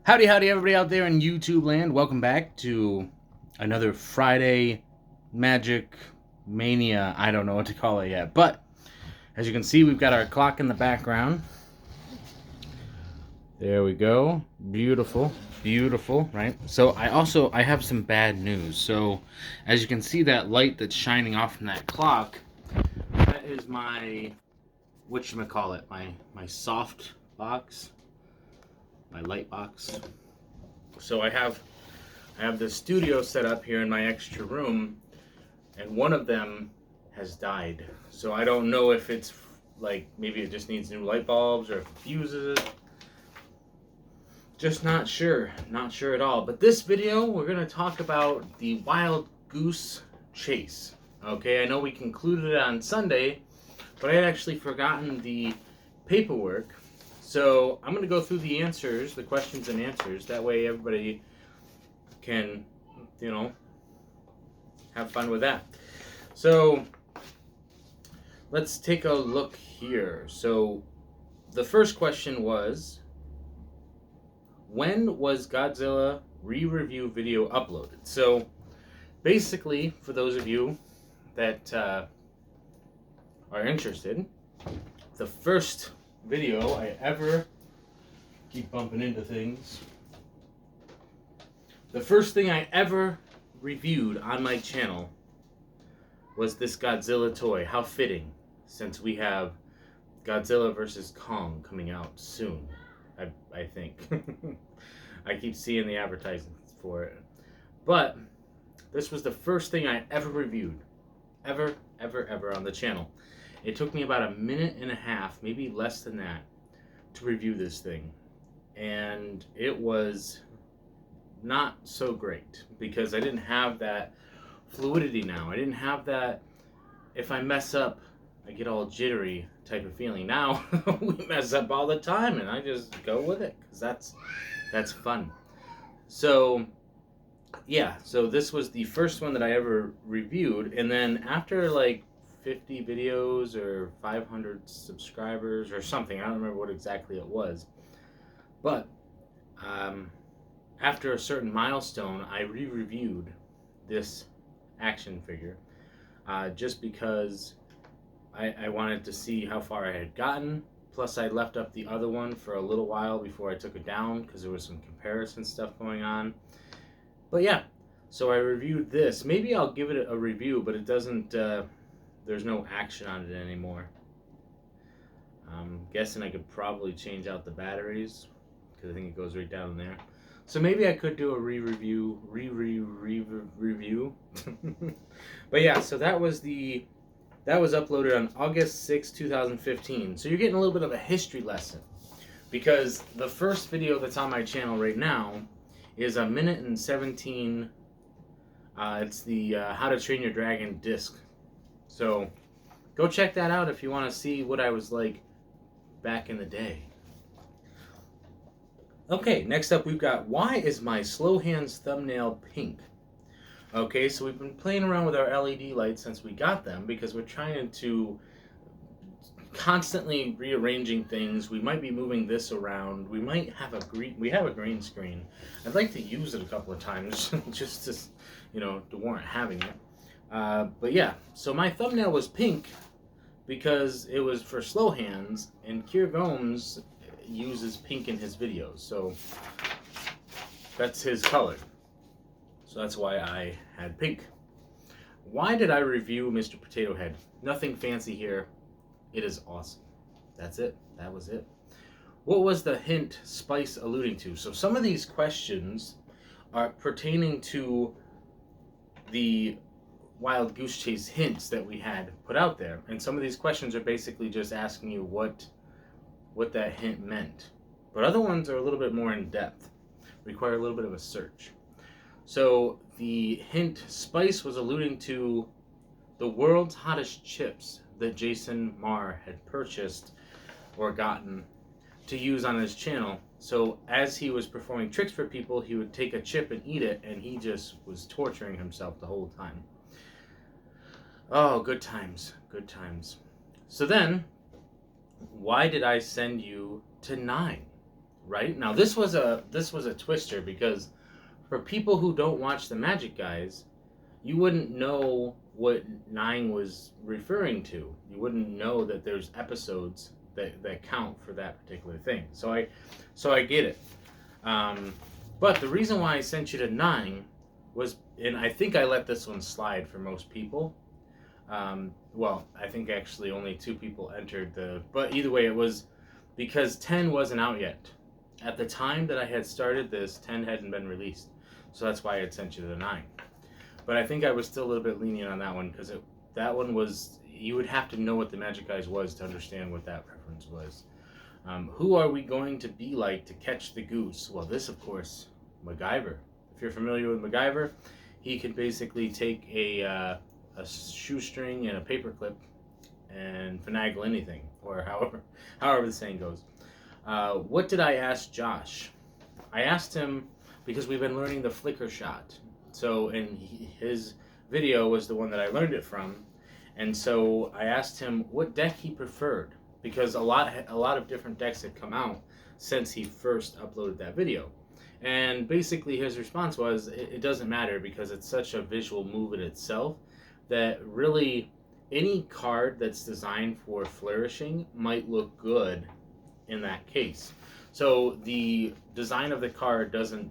Howdy, howdy, everybody out there in YouTube land. Welcome back to another Friday Magic Mania. I don't know what to call it yet. But as you can see, we've got our clock in the background. There we go. Beautiful. Beautiful, right? So I have some bad news. So as you can see, that light that's shining off from that clock, that is my, whatchamacallit, my soft box. My light box. So I have the studio set up here in my extra room, and one of them has died. So I don't know if it's like maybe it just needs new light bulbs or if it fuses. Just not sure at all. But this video we're gonna talk about the wild goose chase. Okay, I know we concluded it on Sunday, but I had actually forgotten the paperwork. So I'm going to go through the answers, the questions and answers. That way everybody can, have fun with that. So let's take a look here. So the first question was, when was Godzilla re-review video uploaded? So basically, for those of you that are interested, the first video I ever keep bumping into things. The first thing I ever reviewed on my channel was this Godzilla toy. How fitting, since we have Godzilla vs. Kong coming out soon, I think. I keep seeing the advertisements for it. But this was the first thing I ever reviewed. Ever on the channel. It took me about a minute and a half, maybe less than that, to review this thing. And it was not so great because I didn't have that fluidity now. I didn't have that, if I mess up, I get all jittery type of feeling. Now, we mess up all the time and I just go with it because that's fun. So, yeah, so this was the first one that I ever reviewed. And then after like 50 videos or 500 subscribers or something, I don't remember what exactly it was, but after a certain milestone I re-reviewed this action figure just because I wanted to see how far I had gotten. Plus I left up the other one for a little while before I took it down because there was some comparison stuff going on. But yeah, so I reviewed this. Maybe I'll give it a review, but it doesn't there's no action on it anymore. I'm guessing I could probably change out the batteries because I think it goes right down there. So maybe I could do a review. But yeah, so that was uploaded on August 6, 2015. So you're getting a little bit of a history lesson because the first video that's on my channel right now is a minute and 17. It's the How to Train Your Dragon disc. So go check that out if you want to see what I was like back in the day. Okay, next up we've got, why is my slow hands thumbnail pink? Okay, so we've been playing around with our LED lights since we got them because we're trying to constantly rearranging things. We might be moving this around. We might have we have a green screen. I'd like to use it a couple of times just to, to warrant having it. But yeah, so my thumbnail was pink because it was for slow hands, and Kier Gomes uses pink in his videos, so that's his color. So that's why I had pink. Why did I review Mr. Potato Head? Nothing fancy here. It is awesome. That's it. That was it. What was the hint Spice alluding to? So some of these questions are pertaining to the Wild Goose Chase hints that we had put out there, and some of these questions are basically just asking you what that hint meant, but other ones are a little bit more in depth, require a little bit of a search. So the hint Spice was alluding to the world's hottest chips that Jason Marr had purchased or gotten to use on his channel. So as he was performing tricks for people, he would take a chip and eat it, and he just was torturing himself the whole time. Oh, good times, good times. So then, why did I send you to 9? right? Now this was a twister, because for people who don't watch the Magic Guys, you wouldn't know what 9 was referring to. You wouldn't know that there's episodes that count for that particular thing. So I get it. But the reason why I sent you to 9 was, and I think I let this one slide for most people. Well, I think actually only 2 people entered but either way, it was because 10 wasn't out yet. At the time that I had started this, 10 hadn't been released. So that's why I had sent you to 9. But I think I was still a little bit lenient on that one, because that one was, you would have to know what the Magic Guys was to understand what that reference was. Who are we going to be like to catch the goose? Well, this, of course, MacGyver. If you're familiar with MacGyver, he can basically take a shoestring and a paperclip and finagle anything, or however the saying goes. What did I ask Josh? I asked him, because we've been learning the flicker shot. So, and his video was the one that I learned it from, and so I asked him what deck he preferred, because a lot of different decks had come out since he first uploaded that video. And basically his response was, it doesn't matter, because it's such a visual move in itself that really any card that's designed for flourishing might look good in that case. So the design of the card doesn't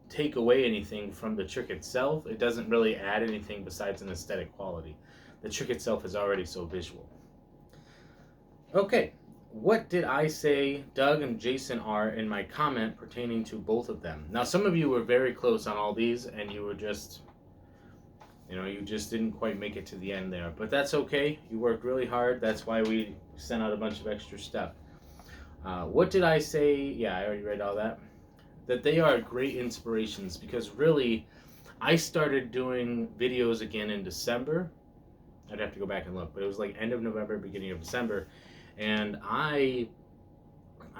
take away anything from the trick itself. It doesn't really add anything besides an aesthetic quality. The trick itself is already so visual. Okay, what did I say Doug and Jason are in my comment pertaining to both of them? Now, some of you were very close on all these, and you were just, you just didn't quite make it to the end there. But that's okay. You worked really hard. That's why we sent out a bunch of extra stuff. What did I say? Yeah, I already read all that. That they are great inspirations, because really, I started doing videos again in December. I'd have to go back and look, but it was like end of November, beginning of December. And I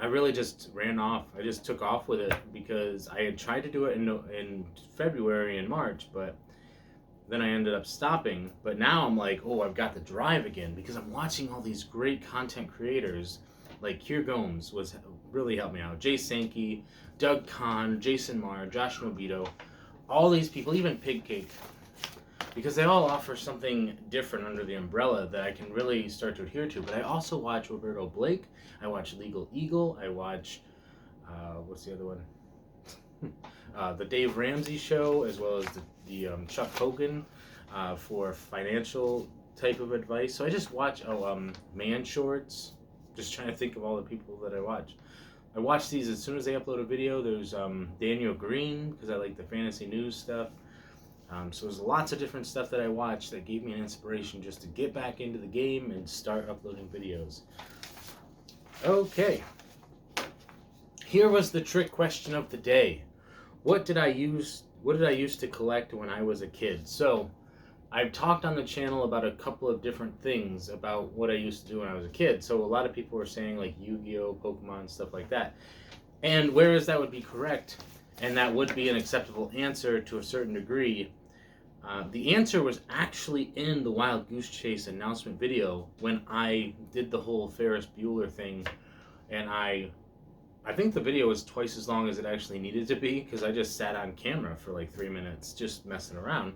really just ran off. I just took off with it, because I had tried to do it in February and March, but then I ended up stopping. But now I'm like, oh, I've got the drive again, because I'm watching all these great content creators, like Kier Gomes really helped me out. Jay Sankey, Doug Kahn, Jason Marr, Josh Norbido, all these people, even Pig Cake, because they all offer something different under the umbrella that I can really start to adhere to. But I also watch Roberto Blake, I watch Legal Eagle, I watch, what's the other one? The Dave Ramsey Show, as well as the Chuck Hogan for financial type of advice. So I just watch, Man Shorts, just trying to think of all the people that I watch. I watch these as soon as they upload a video. There's Daniel Green, because I like the fantasy news stuff. So there's lots of different stuff that I watch that gave me an inspiration just to get back into the game and start uploading videos. Okay. Here was the trick question of the day. What did I use to collect when I was a kid? So I've talked on the channel about a couple of different things about what I used to do when I was a kid. So a lot of people were saying like Yu-Gi-Oh, Pokemon, stuff like that. And whereas that would be correct, and that would be an acceptable answer to a certain degree, the answer was actually in the Wild Goose Chase announcement video when I did the whole Ferris Bueller thing. And I think the video was twice as long as it actually needed to be, because I just sat on camera for like 3 minutes just messing around.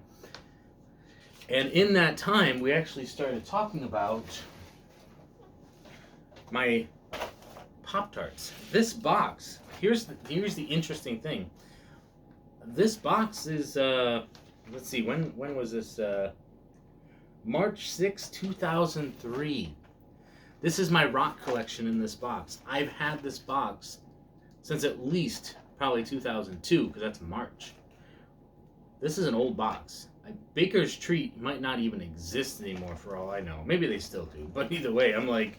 And in that time, we actually started talking about my Pop-Tarts. This box, here's the interesting thing. This box is, let's see, when was this? March 6, 2003. This is my rock collection in this box. I've had this box since at least probably 2002, because that's March. This is an old box. Baker's Treat might not even exist anymore for all I know. Maybe they still do. But either way, I'm like,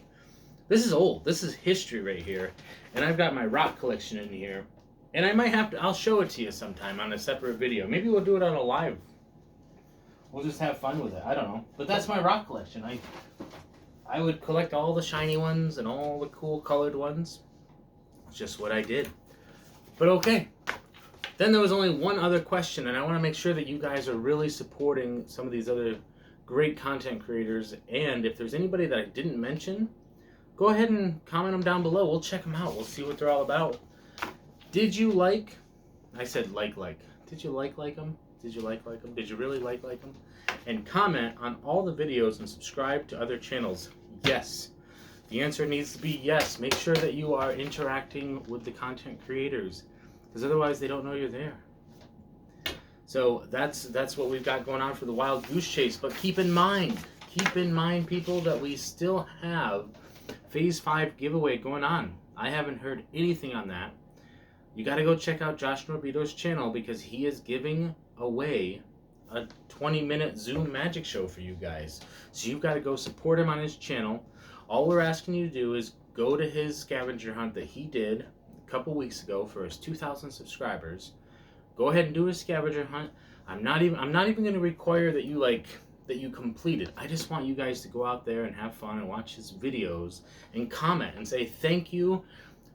this is old. This is history right here. And I've got my rock collection in here. And I might have to, I'll show it to you sometime on a separate video. Maybe we'll do it on a live. We'll just have fun with it. I don't know. But that's my rock collection. I would collect all the shiny ones and all the cool colored ones. It's just what I did. But okay. Then there was only one other question, and I want to make sure that you guys are really supporting some of these other great content creators. And if there's anybody that I didn't mention, go ahead and comment them down below. We'll check them out. We'll see what they're all about. Did you like? I said like. Did you like them? Did you like them? Did you really like them? And comment on all the videos and subscribe to other channels. Yes. The answer needs to be yes. Make sure that you are interacting with the content creators, because otherwise they don't know you're there. So that's what we've got going on for the Wild Goose Chase. But keep in mind, people, that we still have Phase 5 giveaway going on. I haven't heard anything on that. You got to go check out Josh Norbido's channel, because he is giving away a 20-minute Zoom magic show for you guys. So you've got to go support him on his channel. All we're asking you to do is go to his scavenger hunt that he did a couple weeks ago for his 2,000 subscribers. Go ahead and do a scavenger hunt. I'm not even going to require that you complete it. I just want you guys to go out there and have fun and watch his videos and comment and say thank you.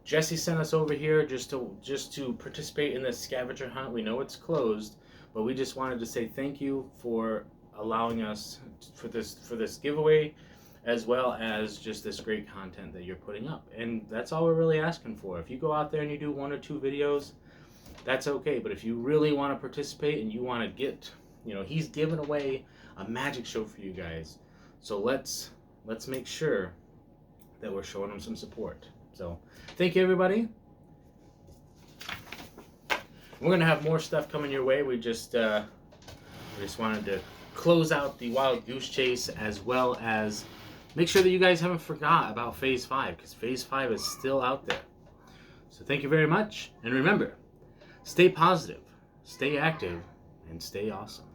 Jesse sent us over here just to participate in this scavenger hunt. We know it's closed, but we just wanted to say thank you for allowing us for this giveaway, as well as just this great content that you're putting up. And that's all we're really asking for. If you go out there and you do 1 or 2 videos, that's okay. But if you really want to participate and you want to get, he's giving away a magic show for you guys. So let's make sure that we're showing him some support. So thank you, everybody. We're gonna have more stuff coming your way. We just wanted to close out the Wild Goose Chase, as well as make sure that you guys haven't forgot about Phase 5, because Phase 5 is still out there. So thank you very much, and remember, stay positive, stay active, and stay awesome.